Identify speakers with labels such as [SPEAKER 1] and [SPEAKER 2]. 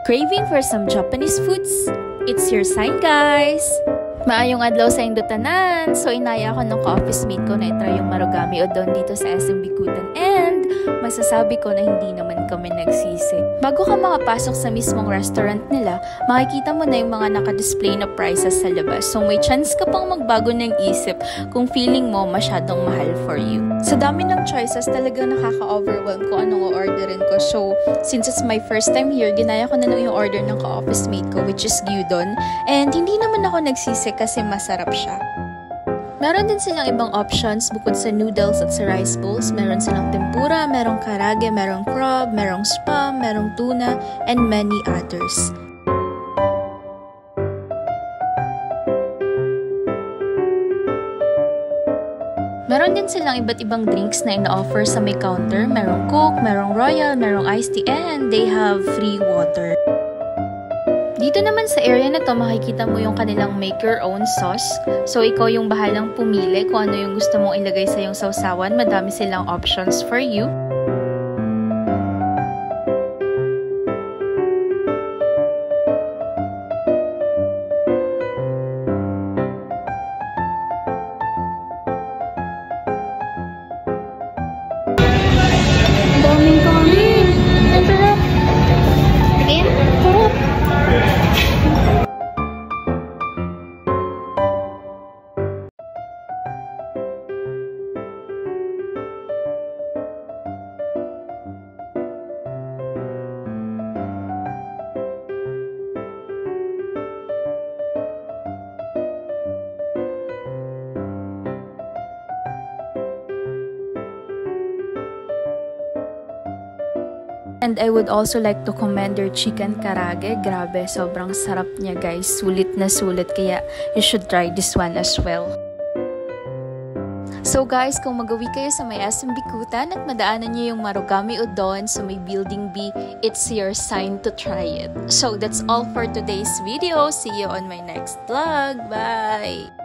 [SPEAKER 1] Craving for some Japanese foods? It's your sign, guys! Maayong adlaw sa indutanan. So, inaya ko ng ka-office mate ko na itry yung Marugami Udon dito sa SM Bikutan. And, masasabi ko na hindi naman kami nagsisi. Bago ka makapasok sa mismong restaurant nila, makikita mo na yung mga naka-display na prices sa labas. So, may chance ka pang magbago ng isip kung feeling mo masyadong mahal for you. Sa dami ng choices, talagang nakaka-overwhelm kung anong o-orderin ko. So, since it's my first time here, ginaya ko na lang yung order ng ka-office mate ko, which is gyudon. And, hindi naman ako nagsisi kasi masarap siya. Meron din silang ibang options bukod sa noodles at sa rice bowls. Meron silang tempura, merong karage, merong crab, merong spam, merong tuna, and many others. Meron din silang iba't ibang drinks na ina-offer sa may counter. Merong Coke, merong Royal, merong iced tea, and they have free water. Dito naman sa area na to, makikita mo yung kanilang make your own sauce. So, ikaw yung bahalang pumili kung ano yung gusto mong ilagay sa iyong sausawan. Madami silang options for you.
[SPEAKER 2] Daming kanin! Ang sarap! Again? Sarap!
[SPEAKER 1] And I would also like to commend their chicken karage. Grabe, sobrang sarap niya, guys. Sulit na sulit, kaya you should try this one as well. So guys, kung magawi kayo sa may SM Bikutan at madaanan niyo yung Marugami Udon sa may Building B, it's your sign to try it. So that's all for today's video. See you on my next vlog. Bye!